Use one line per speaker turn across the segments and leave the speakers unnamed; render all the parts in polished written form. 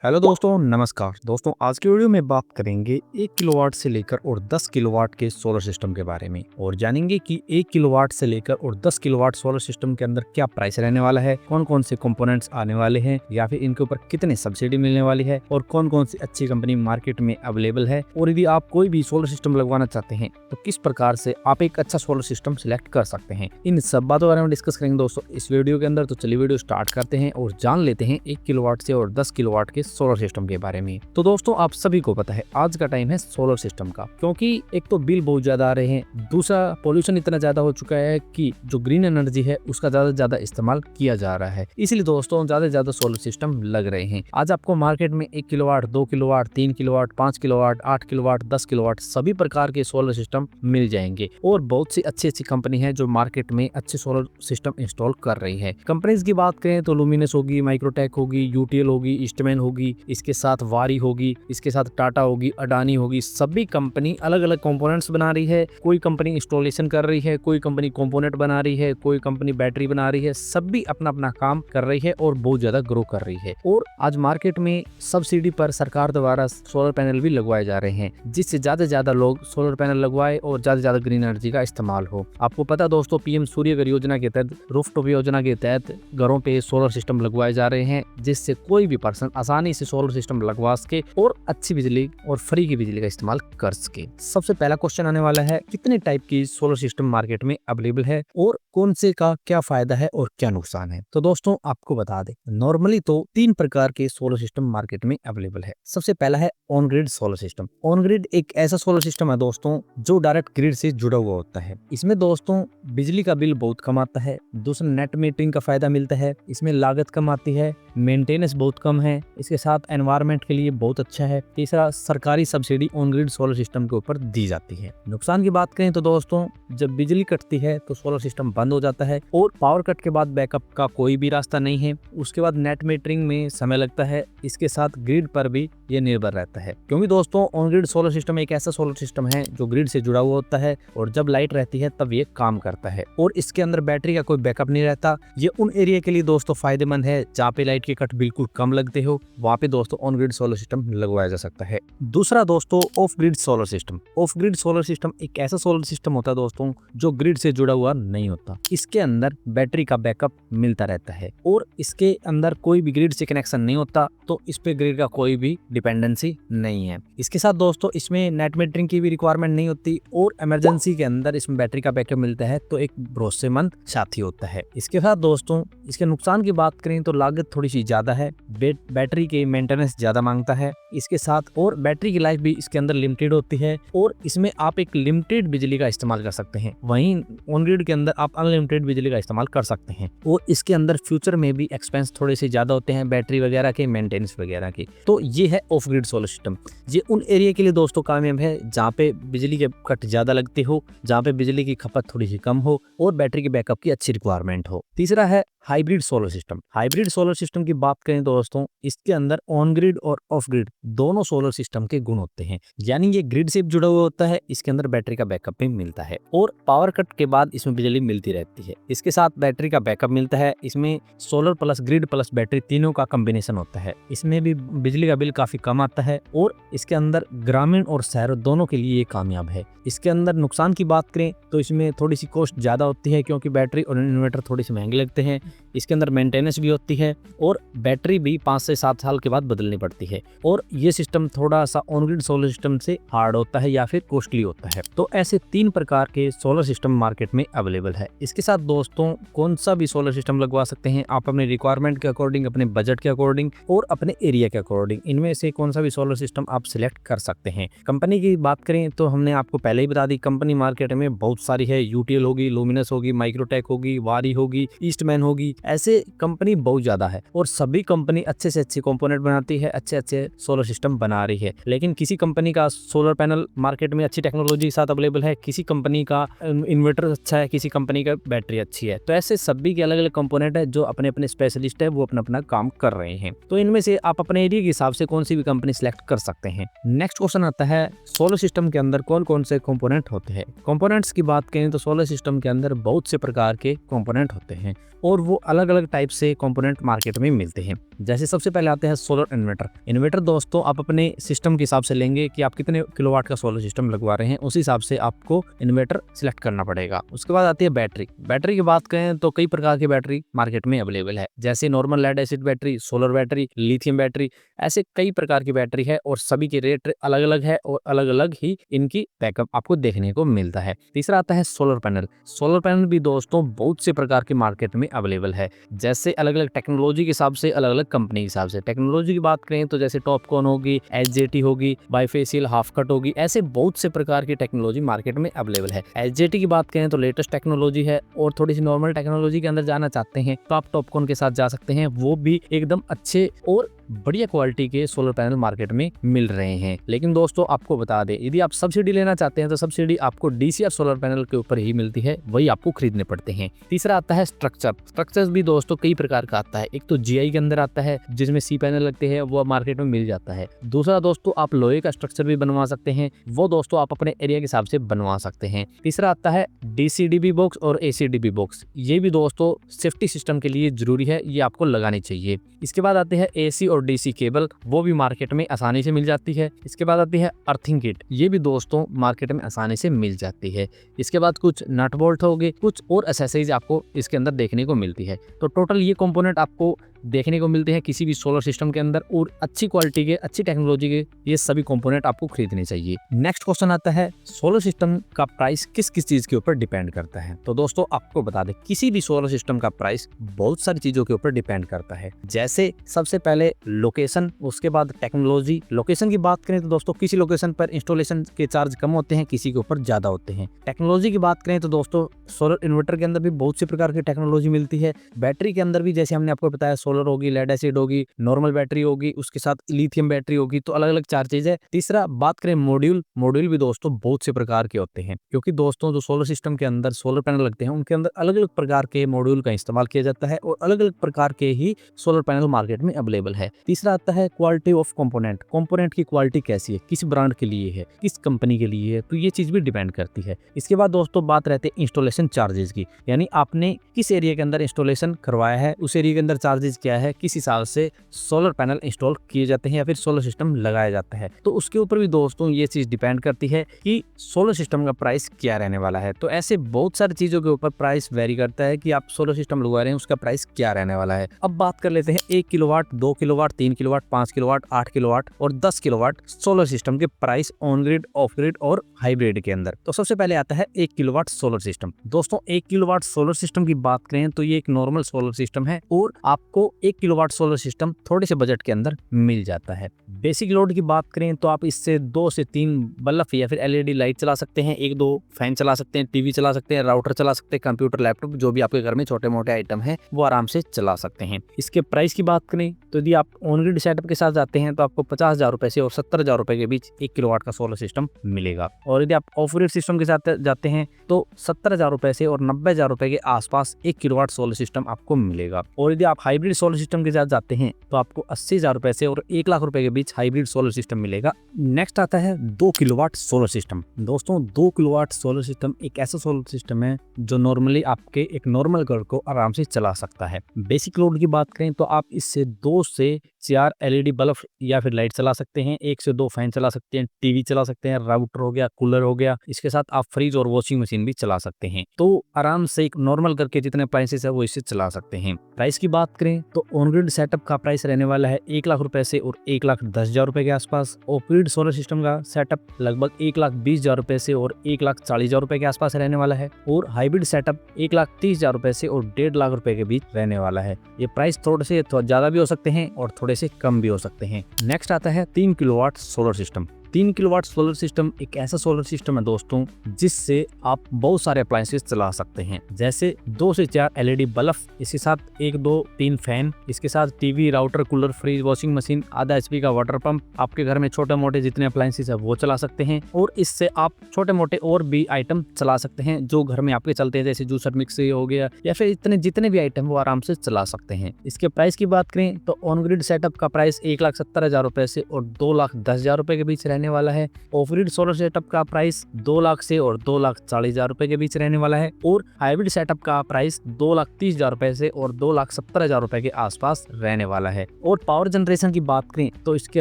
Hello दोस्तों, नमस्कार दोस्तों। आज की वीडियो में बात करेंगे 1 किलोवाट से लेकर और 10 किलोवाट के सोलर सिस्टम के बारे में और जानेंगे कि 1 किलोवाट से लेकर और 10 किलोवाट सोलर सिस्टम के अंदर क्या प्राइस रहने वाला है, कौन कौन से कंपोनेंट्स आने वाले हैं या फिर इनके ऊपर कितने सब्सिडी मिलने वाली है और कौन कौन सी अच्छी कंपनी मार्केट में अवेलेबल है। और यदि आप कोई भी सोलर सिस्टम लगवाना चाहते हैं तो किस प्रकार से आप एक अच्छा सोलर सिस्टम सिलेक्ट कर सकते हैं, इन सब बातों के बारे में डिस्कस करेंगे दोस्तों इस वीडियो के अंदर। तो चलिए वीडियो स्टार्ट करते हैं और जान लेते हैं 1 किलोवाट से और 10 किलोवाट के सोलर सिस्टम के बारे में। तो दोस्तों आप सभी को पता है आज का टाइम है सोलर सिस्टम का, क्योंकि एक तो बिल बहुत ज्यादा आ रहे हैं, दूसरा पोल्यूशन इतना ज्यादा हो चुका है कि जो ग्रीन एनर्जी है उसका ज्यादा से ज्यादा इस्तेमाल किया जा रहा है। इसलिए दोस्तों ज्यादा से ज्यादा सोलर सिस्टम लग रहे हैं। आज आपको मार्केट में 1 kilowatt, 2 kilowatt, 3 kilowatt, 5 kilowatt, 8 kilowatt, 10 kilowatt सभी प्रकार के सोलर सिस्टम मिल जाएंगे और बहुत सी अच्छी अच्छी कंपनी है जो मार्केट में अच्छे सोलर सिस्टम इंस्टॉल कर रही है। कंपनीज की बात करें तो लुमिनस होगी, माइक्रोटेक होगी, यूटीएल होगी, ईस्टमैन होगी, इसके साथ वारी होगी, इसके साथ टाटा होगी, अडानी होगी। सभी कंपनी अलग अलग कंपोनेंट्स बना रही है। कोई कंपनी इंस्टॉलेशन कर रही है, कोई कंपनी कंपोनेंट बना रही है, कोई कंपनी बैटरी बना रही है। सभी अपना अपना काम कर रही है और बहुत ज्यादा ग्रो कर रही है। और आज मार्केट में सब्सिडी पर सरकार द्वारा सोलर पैनल भी लगवाए जा रहे हैं, जिससे ज्यादा से ज्यादा लोग सोलर पैनल लगवाए और ज्यादा से ज्यादा ग्रीन एनर्जी का इस्तेमाल हो। आपको पता दोस्तों पीएम सूर्य घर योजना के तहत, रूफटॉप योजना के तहत घरों पे सोलर सिस्टम लगवाए जा रहे हैं, जिससे कोई भी पर्सन आसानी से सोलर सिस्टम लगवा सके और अच्छी बिजली और फ्री की बिजली का इस्तेमाल कर सके। सबसे पहला क्वेश्चन आने वाला है, कितने टाइप की सोलर सिस्टम मार्केट में अवेलेबल है और कौन से का क्या फायदा है और क्या नुकसान है। तो दोस्तों आपको बता दें, नॉर्मली तो 3 प्रकार के सोलर सिस्टम मार्केट में अवेलेबल है। सबसे पहला है on grid solar system. On grid एक ऐसा सोलर सिस्टम है दोस्तों जो डायरेक्ट ग्रिड से जुड़ा हुआ होता है। इसमें दोस्तों बिजली का बिल बहुत कम आता है, दूसरा नेट मीटरिंग का फायदा मिलता है, इसमें लागत कम आती है, मेंटेनेंस बहुत कम है, इसके साथ एनवायरनमेंट के लिए बहुत अच्छा है। तीसरा, सरकारी subsidy on grid solar system के ऊपर दी जाती है। नुकसान की बात करें तो दोस्तों जब बिजली कटती है तो सोलर सिस्टम बंद हो जाता है और पावर कट के बाद बैकअप का कोई भी रास्ता नहीं है। उसके बाद नेट मीटरिंग में समय लगता है, इसके साथ ग्रिड पर भी ये निर्भर रहता है, क्योंकि दोस्तों ऑन ग्रिड सोलर सिस्टम एक ऐसा सोलर सिस्टम है जो ग्रिड से जुड़ा हुआ होता है और जब लाइट रहती है तब ये काम करता है और इसके अंदर बैटरी का कोई बैकअप नहीं रहता। ये उन एरिया के लिए दोस्तों फायदेमंद है जहाँ पे लाइट के कट बिल्कुल कम लगते हो, वहाँ पे दोस्तों ऑन ग्रिड सोलर सिस्टम लगवाया जा सकता है। दूसरा दोस्तों of grid solar system. Of grid solar system एक ऐसा सोलर सिस्टम होता है दोस्तों जो ग्रिड से जुड़ा हुआ नहीं होता। इसके अंदर बैटरी का बैकअप मिलता रहता है और इसके अंदर कोई भी ग्रिड से कनेक्शन नहीं होता, तो इस पे ग्रिड का कोई भी डिपेंडेंसी नहीं है। इसके साथ दोस्तों इसमें नेट मीटरिंग की भी रिक्वायरमेंट नहीं होती और इमरजेंसी के अंदर इसमें बैटरी का बैकअप मिलता है, तो एक भरोसेमंद साथी होता है। इसके साथ दोस्तों इसके नुकसान की बात करें तो लागत थोड़ी सी ज्यादा है, बैटरी के मेंटेनेंस ज्यादा मांगता है। इसके साथ और बैटरी की लाइफ भी इसके अंदर लिमिटेड होती है और इसमें आप एक लिमिटेड बिजली का इस्तेमाल कर सकते हैं। वहीं ऑन ग्रिड के अंदर आप अनलिमिटेड बिजली का इस्तेमाल कर सकते हैं और इसके अंदर फ्यूचर में भी एक्सपेंस थोड़े से ज्यादा होते हैं बैटरी वगैरह के, मेंटेनेंस वगैरह के। तो ये है ऑफ ग्रिड सोलर सिस्टम। ये उन एरिया के लिए दोस्तों कामयाब है जहाँ पे बिजली के कट ज्यादा लगते हो, जहाँ पे बिजली की खपत थोड़ी सी कम हो और बैटरी के बैकअप की अच्छी रिक्वायरमेंट हो। तीसरा है hybrid solar system. Hybrid solar system की बात करें दोस्तों इसके अंदर ऑन ग्रिड और ऑफ ग्रिड दोनों सोलर सिस्टम के गुण होते हैं, यानी ये ग्रिड से जुड़ा हुआ होता है, इसके अंदर बैटरी का बैकअप भी मिलता है और पावर कट के बाद इसमें बिजली मिलती रहती है। इसके साथ बैटरी का बैकअप मिलता है। इसमें solar plus grid plus battery तीनों का कॉम्बिनेशन होता है। इसमें भी बिजली का बिल काफी कम आता है और इसके अंदर ग्रामीण और शहरों दोनों के लिए ये कामयाब है। इसके अंदर नुकसान की बात करें तो इसमें थोड़ी सी कॉस्ट ज्यादा होती है, क्योंकि बैटरी और इन्वर्टर थोड़े से महंगे लगते हैं। इसके अंदर मेंटेनेंस भी होती है और बैटरी भी 5 से 7 साल के बाद बदलनी पड़ती है और ये सिस्टम थोड़ा सा ऑन ग्रिड सोलर सिस्टम से हार्ड होता है या फिर कॉस्टली होता है। तो ऐसे 3 प्रकार के सोलर सिस्टम मार्केट में अवेलेबल है। इसके साथ दोस्तों कौन सा भी सोलर सिस्टम लगवा सकते हैं आप अपने रिक्वायरमेंट के अकॉर्डिंग, अपने बजट के अकॉर्डिंग और अपने एरिया के अकॉर्डिंग। इनमें से कौन सा भी सोलर सिस्टम आप सिलेक्ट कर सकते हैं। कंपनी की बात करें तो हमने आपको पहले ही बता दी, कंपनी मार्केट में बहुत सारी है। यूटीएल होगी, लुमिनस होगी, माइक्रोटेक होगी, वारी होगी, ईस्टमैन होगी, ऐसे कंपनी बहुत ज्यादा है और सभी कंपनी अच्छे से अच्छे कंपोनेंट बनाती है, अच्छे अच्छे सोलर सिस्टम बना रही है। लेकिन किसी कंपनी का सोलर पैनल मार्केट में अच्छी टेक्नोलॉजी के साथ अवेलेबल है, किसी कंपनी का इन्वर्टर अच्छा है, किसी कंपनी का बैटरी अच्छी है। तो ऐसे सभी के अलग अलग कंपोनेंट है जो अपने अपने स्पेशलिस्ट है, वो अपना अपना काम कर रहे हैं। तो इनमें से आप अपने एरिया के हिसाब से कौन सी भी कंपनी सिलेक्ट कर सकते हैं। नेक्स्ट क्वेश्चन आता है, सोलर सिस्टम के अंदर कौन कौन से कंपोनेंट होते हैं। कंपोनेंट्स की बात करें तो सोलर सिस्टम के अंदर बहुत से प्रकार के कंपोनेंट होते हैं और वो अलग अलग टाइप से कंपोनेंट मार्केट में मिलते हैं। जैसे सबसे पहले आते हैं सोलर इन्वर्टर। इन्वर्टर दोस्तों आप अपने सिस्टम के हिसाब से लेंगे कि आप कितने किलोवाट का सोलर सिस्टम लगवा रहे हैं, उस हिसाब से आपको इन्वर्टर सिलेक्ट करना पड़ेगा। उसके बाद आती है बैटरी। बैटरी की बात करें तो कई प्रकार की बैटरी मार्केट में अवेलेबल है, जैसे normal lead acid battery, solar battery, lithium battery, ऐसे कई प्रकार की बैटरी है और सभी की रेट अलग अलग है और अलग अलग ही इनकी बैकअप आपको देखने को मिलता है। तीसरा आता है सोलर पैनल। सोलर पैनल भी दोस्तों बहुत से प्रकार के मार्केट में अवेलेबल है, जैसे अलग अलग टेक्नोलॉजी के हिसाब से, अलग अलग कंपनी के हिसाब से। टेक्नोलॉजी की बात करें तो जैसे टॉपकॉन होगी, एचजेटी होगी, बाइफेशियल, हाफ कट होगी, ऐसे बहुत से प्रकार की टेक्नोलॉजी मार्केट में अवेलेबल है। एचजेटी की बात करें तो लेटेस्ट टेक्नोलॉजी है और थोड़ी सी नॉर्मल टेक्नोलॉजी के अंदर जाना चाहते हैं तो आप टॉपकॉन के साथ जा सकते हैं, वो भी एकदम अच्छे और बढ़िया क्वालिटी के सोलर पैनल मार्केट में मिल रहे हैं। लेकिन दोस्तों आपको बता दें, यदि आप सब्सिडी लेना चाहते हैं तो सब्सिडी आपको डीसीआर सोलर पैनल के ऊपर ही मिलती है, वही आपको खरीदने पड़ते हैं। तीसरा आता है स्ट्रक्चर। स्ट्रक्चर्स भी दोस्तों कई प्रकार का आता है। एक तो जीआई के अंदर आता है जिसमें सी पैनल लगते हैं, वो मार्केट में मिल जाता है। दूसरा दोस्तों आप लोहे का स्ट्रक्चर भी बनवा सकते हैं, वो दोस्तों आप अपने एरिया के हिसाब से बनवा सकते हैं। तीसरा आता है डीसीडीबी बॉक्स और एसीडीबी बॉक्स। ये भी दोस्तों सेफ्टी सिस्टम के लिए जरूरी है, ये आपको लगानी चाहिए। इसके बाद आते हैं एसी और डीसी केबल, वो भी मार्केट में आसानी से मिल जाती है। इसके बाद आती है अर्थिंग किट, ये भी दोस्तों मार्केट में आसानी से मिल जाती है। इसके बाद कुछ नट बोल्ट हो गए, कुछ और एक्सेसरीज आपको इसके अंदर देखने को मिलती है। तो टोटल ये कंपोनेंट आपको देखने को मिलते हैं किसी भी सोलर सिस्टम के अंदर और अच्छी क्वालिटी के, अच्छी टेक्नोलॉजी के ये सभी कंपोनेंट आपको खरीदने चाहिए। नेक्स्ट क्वेश्चन आता है सोलर सिस्टम का प्राइस किस किस चीज के ऊपर डिपेंड करता है। तो दोस्तों आपको बता दें, किसी भी सोलर सिस्टम का प्राइस बहुत सारी चीजों के ऊपर डिपेंड करता है। जैसे सबसे पहले लोकेशन, उसके बाद टेक्नोलॉजी। लोकेशन की बात करें तो दोस्तों किसी लोकेशन पर इंस्टॉलेशन के चार्ज कम होते हैं, किसी के ऊपर ज्यादा होते हैं। टेक्नोलॉजी की बात करें तो दोस्तों सोलर इन्वर्टर के अंदर भी बहुत सी प्रकार की टेक्नोलॉजी मिलती है। बैटरी के अंदर भी जैसे हमने आपको बताया सोलर होगी, लेड एसिड होगी, नॉर्मल बैटरी होगी, उसके साथ लिथियम बैटरी होगी, तो अलग अलग चार्जेज है। तीसरा बात करें मॉड्यूल। मॉड्यूल भी दोस्तों बहुत से प्रकार के होते हैं, क्योंकि दोस्तों जो सोलर सिस्टम के अंदर सोलर पैनल लगते हैं उनके अंदर अलग अलग प्रकार के मॉड्यूल का इस्तेमाल किया जाता है और अलग अलग प्रकार के ही सोलर पैनल मार्केट में अवेलेबल है। तीसरा आता है क्वालिटी ऑफ कंपोनेंट। कंपोनेंट की क्वालिटी कैसी है, किस ब्रांड के लिए है, किस कंपनी के लिए है, तो ये चीज भी डिपेंड करती है। इसके बाद दोस्तों बात रहती है इंस्टॉलेशन चार्जेस की, यानी आपने किस एरिया के अंदर इंस्टॉलेशन करवाया है, उस एरिया के अंदर चार्जेस क्या है, किस हिसाब से सोलर पैनल इंस्टॉल किए जाते हैं या फिर सोलर सिस्टम लगाया जाता है, तो उसके ऊपर भी दोस्तों ये चीज डिपेंड करती है कि सोलर सिस्टम का प्राइस क्या रहने वाला है। तो ऐसे बहुत सारी चीजों के ऊपर प्राइस वेरी करता है कि आप सोलर सिस्टम लगवा रहे हैं उसका प्राइस क्या रहने वाला है। अब बात कर लेते हैं 1 kilowatt, 2 kilowatt, 3 kilowatt, 5 kilowatt, 8 kilowatt और 10 किलोवाट सोलर सिस्टम के price on grid, of grid और हाइब्रिड के अंदर। तो सबसे पहले आता है 1 किलोवाट सोलर सिस्टम। दोस्तों 1 किलोवाट सोलर सिस्टम की बात करें तो ये एक नॉर्मल सोलर सिस्टम है और आपको 1 किलोवाट सोलर सिस्टम थोड़े से बजट के अंदर मिल जाता है। बेसिक लोड की बात करें तो आप इससे 2 से 3 बल्ब या फिर एलईडी लाइट चला सकते हैं, 1-2 फैन चला सकते हैं, टीवी चला सकते हैं, राउटर चला सकते हैं, कंप्यूटर, लैपटॉप, जो भी आपके घर में छोटे मोटे आइटम है वो आराम से चला सकते हैं। इसके प्राइस की बात करें तो यदि आप ऑन ग्रिड सेटअप के साथ जाते हैं तो आपको 50,000 रुपए से और 70,000 रुपए के बीच 1 किलोवाट का सोलर सिस्टम मिलेगा, और यदि आप ऑफ ग्रिड सिस्टम के साथ जाते हैं तो 70,000 रुपए से और 90,000 रुपए के आसपास 1 किलोवाट सोलर सिस्टम आपको मिलेगा। और यदि आप हाइब्रिड सोलर सिस्टम के साथ जाते हैं तो आपको 80,000 रुपए से और 1 लाख रुपए के बीच हाइब्रिड सोलर सिस्टम मिलेगा। नेक्स्ट आता है 2 किलोवाट सोलर सिस्टम। दोस्तों 2 किलोवाट सोलर सिस्टम एक ऐसा सोलर सिस्टम है जो नॉर्मली आपके एक नॉर्मल घर को आराम से चला सकता है। बेसिक लोड की बात करें तो आप इससे 2 से 4 एलईडी बल्ब या फिर लाइट चला सकते हैं, 1 से 2 फैन चला सकते हैं, टीवी चला सकते हैं, राउटर हो गया, कूलर हो गया, इसके साथ आप फ्रिज और वॉशिंग मशीन भी चला सकते हैं। तो आराम से एक नॉर्मल घर के जितने अप्लायंसेस है वो इससे चला सकते हैं। प्राइस की बात करें तो ऑन ग्रिड सेटअप का प्राइस रहने वाला है 1 लाख रुपए से और 1,10,000 रुपए के आसपास। ऑफ ग्रिड सोलर सिस्टम का सेटअप लगभग 1,20,000 रुपए से और 1,40,000 रुपए के आसपास रहने वाला है, और हाइब्रिड सेटअप 1,30,000 रुपए से और 1.5 लाख रुपए के बीच रहने वाला है। ये प्राइस थोड़े से ज्यादा भी हो सकते हैं और थोड़े से कम भी हो सकते हैं। नेक्स्ट आता है 3 kilowatt solar system. 3 kilowatt solar system एक ऐसा सोलर सिस्टम है दोस्तों जिससे आप बहुत सारे अप्लायंसेस चला सकते हैं, जैसे 2 से 4 एलईडी बल्ब, इसके साथ 1, 2, 3 फैन, इसके साथ TV, router, cooler, fridge, washing machine, आधा एचपी का वाटर पंप, आपके घर में छोटे मोटे जितने अप्लायंसेस है वो चला सकते हैं, और इससे आप छोटे मोटे और भी आइटम चला सकते हैं जो घर में आपके चलते हैं, जैसे जूसर, मिक्सी हो गया या फिर इतने जितने भी आइटम वो आराम से चला सकते हैं। इसके प्राइस की बात करें तो ऑन ग्रिड सेटअप का प्राइस 1,70,000 रुपए से और 2,10,000 रुपए के बीच रहने वाला है। ऑफ ग्रिड सोलर सेटअप का प्राइस 2 लाख से और 2,40,000 रुपए के बीच रहने वाला है और हाइब्रिड सेटअप का प्राइस 2,30,000 रुपए से और 2,70,000 रुपए के आसपास रहने वाला है। और पावर जनरेशन की बात करें तो इसके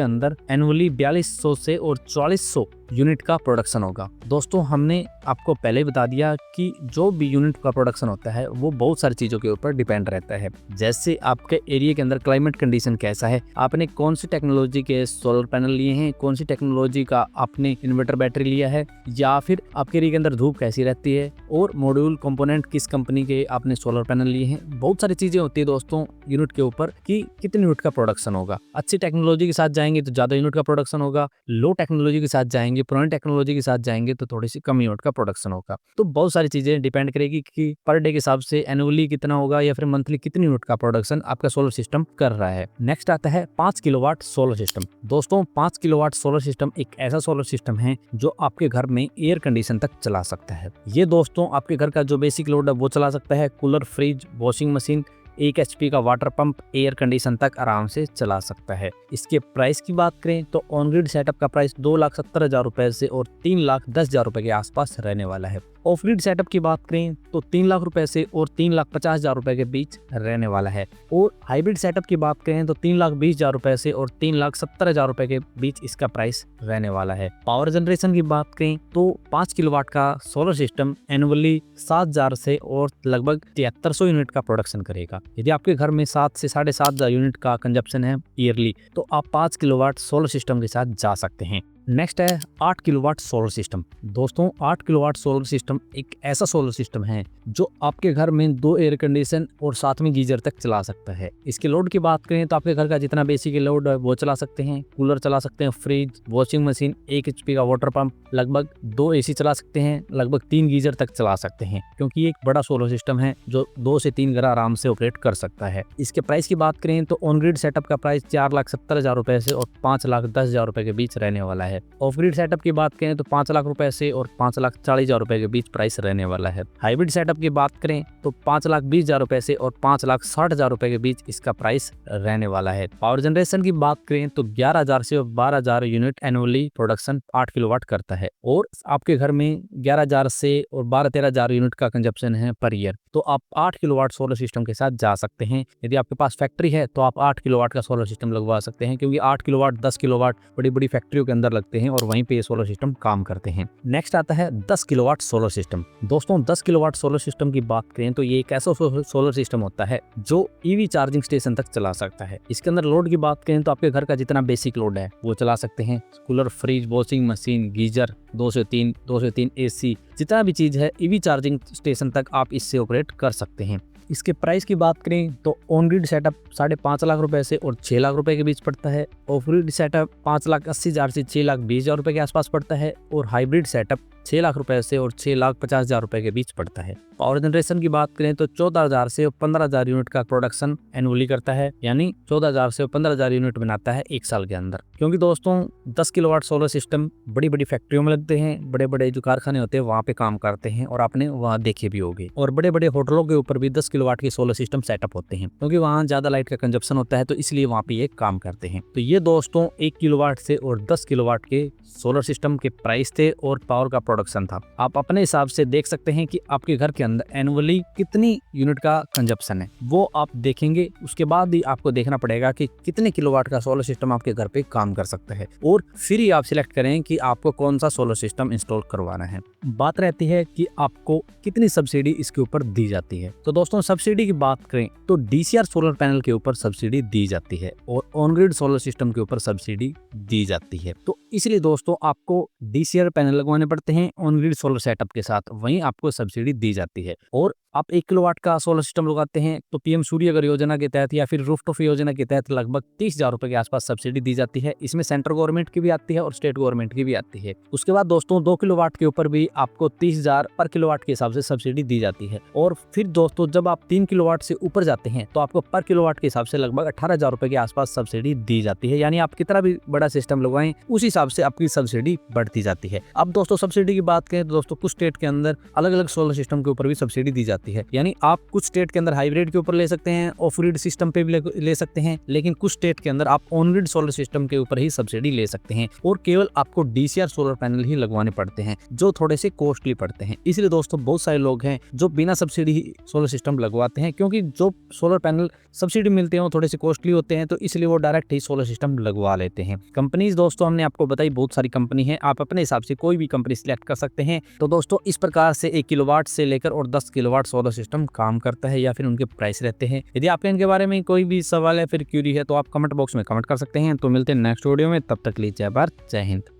अंदर एनुअली 4200 से और 4400 यूनिट का प्रोडक्शन होगा। दोस्तों हमने आपको पहले बता दिया कि जो भी यूनिट का प्रोडक्शन होता है वो बहुत सारी चीजों के ऊपर डिपेंड रहता है, जैसे आपके एरिया के अंदर क्लाइमेट कंडीशन कैसा है, आपने कौन सी टेक्नोलॉजी के सोलर पैनल लिए हैं, कौन सी टेक्नोलॉजी का आपने इन्वर्टर बैटरी लिया है, या फिर आपके एरिया के अंदर धूप कैसी रहती है, और मॉड्यूल कंपोनेंट किस कंपनी के आपने सोलर पैनल लिए हैं। बहुत सारी चीजें होती है दोस्तों यूनिट के ऊपर कि कितने यूनिट का प्रोडक्शन होगा। अच्छी टेक्नोलॉजी के साथ जाएंगे तो ज्यादा यूनिट का प्रोडक्शन होगा, लो टेक्नोलॉजी के साथ जाएंगे, पुरानी टेक्नोलॉजी के साथ जाएंगे तो थोड़ी सी कम यूनिट का प्रोडक्शन होगा। तो बहुत सारी चीजें डिपेंड करेगी कि पर डे के हिसाब से एनुअली कितना होगा या फिर मंथली कितनी यूनिट का प्रोडक्शन आपका सोलर सिस्टम कर रहा है। नेक्स्ट आता है 5 किलोवाट सोलर सिस्टम। दोस्तों 5 किलोवाट सोलर सिस्टम एक ऐसा सोलर सिस्टम है जो आपके घर में एयर कंडीशन तक चला सकता है। ये दोस्तों आपके घर का जो बेसिक लोड है वो चला सकता है, cooler, fridge, washing machine, 1 HP का वाटर पंप, एयर कंडीशन तक आराम से चला सकता है। इसके प्राइस की बात करें तो ऑन ग्रिड सेटअप का प्राइस 2,70,000 रुपए से और 3,10,000 रुपए के आसपास रहने वाला है। ऑफ ग्रिड सेटअप की बात करें तो 3 लाख रुपए से और 3,50,000 रुपए के बीच रहने वाला है। और हाइब्रिड सेटअप की बात करें तो 3,20,000 रुपए से और 3,70,000 रुपए के बीच इसका प्राइस रहने वाला है। पावर जनरेशन की बात करें तो 5 किलोवाट का सोलर सिस्टम एनुअली 7,000 से और लगभग 7300 यूनिट का प्रोडक्शन करेगा। यदि आपके घर में 7 से 7,500 यूनिट का कंजप्शन है ईयरली तो आप 5 किलोवाट सोलर सिस्टम के साथ जा सकते हैं। नेक्स्ट है 8 किलोवाट सोलर सिस्टम। दोस्तों 8 किलोवाट सोलर सिस्टम एक ऐसा सोलर सिस्टम है जो आपके घर में 2 एयर कंडीशन और साथ में गीजर तक चला सकता है। इसके लोड की बात करें तो आपके घर का जितना बेसिक लोड है वो चला सकते हैं, कूलर चला सकते हैं, फ्रिज, वॉशिंग मशीन, 1 HP का वाटर पंप, लगभग 2 AC चला सकते हैं, लगभग 3 गीजर तक चला सकते हैं, क्योंकि ये एक बड़ा सोलर सिस्टम है जो 2 से 3 घर आराम से ऑपरेट कर सकता है। इसके प्राइस की बात करें तो ऑन ग्रिड सेटअप का प्राइस 4,70,000 रुपए से और 5,10,000 रुपए के बीच रहने वाला है। ऑफ ग्रिड सेटअप की बात करें तो 5 लाख रुपए से और 5,40,000 रुपए के बीच प्राइस रहने वाला है। हाइब्रिड सेटअप की बात करें तो 5,20,000 रुपए से और 5,60,000 रुपए के बीच इसका प्राइस रहने वाला है। पावर जनरेशन की बात करें तो 11,000 से और 12,000 यूनिट एनुअली प्रोडक्शन 8 किलोवाट करता है और आपके घर में 11,000 से और 12-13,000 यूनिट का कंजप्शन है पर ईयर, तो आप 8 किलोवाट सोलर सिस्टम के साथ जा सकते हैं। यदि आपके पास फैक्ट्री है तो आप 8 किलोवाट का सोलर सिस्टम लगवा सकते हैं, क्योंकि 8 किलोवाट 10 किलोवाट बड़ी बड़ी फैक्ट्रियों के अंदर लगते हैं और वहीं पे ये सोलर सिस्टम काम करते हैं। नेक्स्ट आता है 10 किलोवाट सोलर सिस्टम। दोस्तों 10 किलोवाट सोलर सिस्टम की बात करें तो ये एक ऐसा सोलर सिस्टम होता है जो ईवी चार्जिंग स्टेशन तक चला सकता है। इसके अंदर लोड की बात करें तो आपके घर का जितना बेसिक लोड है वो चला सकते हैं, cooler, fridge, washing machine, geyser, 2 से 3 AC, जितना भी चीज है ईवी चार्जिंग स्टेशन तक आप इससे ऑपरेट कर सकते हैं। इसके प्राइस की बात करें तो ऑन ग्रिड सेटअप 5.5 लाख रुपए से और 6 लाख रुपए के बीच पड़ता है। ऑफ ग्रिड सेटअप 5,80,000 से 6,20,000 रुपए के आसपास पड़ता है और हाइब्रिड सेटअप 6 लाख रुपए से और 6,50,000 रुपए के बीच पड़ता है। पावर जनरेशन की बात करें तो 14,000 से 15,000 यूनिट का प्रोडक्शन एनुअली करता है, यानी 14,000 से 15,000 यूनिट बनाता है 1 साल के अंदर। क्योंकि दोस्तों 10 किलोवाट सोलर सिस्टम बड़ी बड़ी फैक्ट्रियों में लगते हैं, बड़े बड़े जो कारखाने होते हैं वहाँ पे काम करते हैं और आपने वहाँ देखे भी होंगे, और बड़े बड़े होटलों के ऊपर भी 10 किलोवाट के सोलर सिस्टम सेटअप होते हैं, क्योंकि वहाँ ज्यादा लाइट का कंजप्शन होता है तो इसलिए वहाँ पे ये काम करते हैं। तो ये दोस्तों 1 किलोवाट से और 10 किलोवाट के सोलर सिस्टम के प्राइस थे और पावर का प्रोडक्शन था। आप अपने हिसाब से देख सकते हैं कि आपके घर के अंदर एनुअली कितनी यूनिट का कंजप्शन है, वो आप देखेंगे। उसके बाद ही आपको देखना पड़ेगा कि कितने किलोवाट का सोलर सिस्टम आपके घर पे काम कर सकता है, और फिर ही आप सिलेक्ट करें कि आपको कौन सा सोलर सिस्टम इंस्टॉल करवाना है। बात रहती है कि आपको कितनी सब्सिडी इसके ऊपर दी जाती है। तो दोस्तों सब्सिडी की बात करें तो DCR सोलर पैनल के ऊपर सब्सिडी दी जाती है और ऑन ग्रिड सोलर सिस्टम के ऊपर सब्सिडी दी जाती है। तो इसलिए दोस्तों आपको DCR पैनल लगवाने पड़ते हैं ऑन ग्रिड सोलर सेटअप के साथ, वहीं आपको सब्सिडी दी जाती है। और आप 1 किलोवाट का सोलर सिस्टम लगाते हैं तो PM सूर्यघर योजना के तहत या फिर रूफटॉप योजना के तहत लगभग 30,000 रुपए के आसपास सब्सिडी दी जाती है। इसमें सेंट्रल गवर्नमेंट की भी आती है और स्टेट गवर्नमेंट की भी आती है। उसके बाद दोस्तों 2 किलोवाट के ऊपर भी आपको 30,000 पर किलोवाट के हिसाब से सब्सिडी दी जाती है। और फिर दोस्तों जब आप 3 किलोवाट से ऊपर जाते हैं तो आपको पर किलोवाट के हिसाब से लगभग 18,000 रुपए के आसपास सब्सिडी दी जाती है। यानी आप कितना भी बड़ा सिस्टम लगवाएं उस हिसाब से आपकी सब्सिडी बढ़ती जाती है। अब दोस्तों सब्सिडी की बात करें तो दोस्तों कुछ स्टेट के अंदर अलग अलग सोलर सिस्टम के ऊपर भी सब्सिडी दी जाती होती है। यानी आप कुछ स्टेट के अंदर हाइब्रिड के ऊपर ले सकते हैं, ऑफ ग्रिड सिस्टम पे भी ले सकते हैं, लेकिन कुछ स्टेट के अंदर आप ऑन ग्रिड सोलर सिस्टम के ऊपर ही सब्सिडी ले सकते हैं और केवल आपको DCR सोलर पैनल ही लगवाने पड़ते हैं जो थोड़े से कॉस्टली पड़ते हैं। इसलिए दोस्तों बहुत सारे लोग हैं जो बिना सब्सिडी ही सोलर सिस्टम लगवाते हैं, क्योंकि जो सोलर पैनल सब्सिडी मिलते हैं वो थोड़े से कॉस्टली होते हैं, तो इसलिए वो डायरेक्ट ही सोलर सिस्टम लगवा लेते हैं। कंपनीज दोस्तों हमने आपको बताई, बहुत सारी कंपनी है, आप अपने हिसाब से कोई भी कंपनी सिलेक्ट कर सकते हैं। तो दोस्तों इस प्रकार से 1 किलोवाट से लेकर और 10 किलोवाट सोलर सिस्टम काम करता है या फिर उनके प्राइस रहते हैं। यदि आपके इनके बारे में कोई भी सवाल है फिर क्यूरी है तो आप कमेंट बॉक्स में कमेंट कर सकते हैं। तो मिलते हैं नेक्स्ट वीडियो में, तब तक के लिए जय भारत जय हिंद।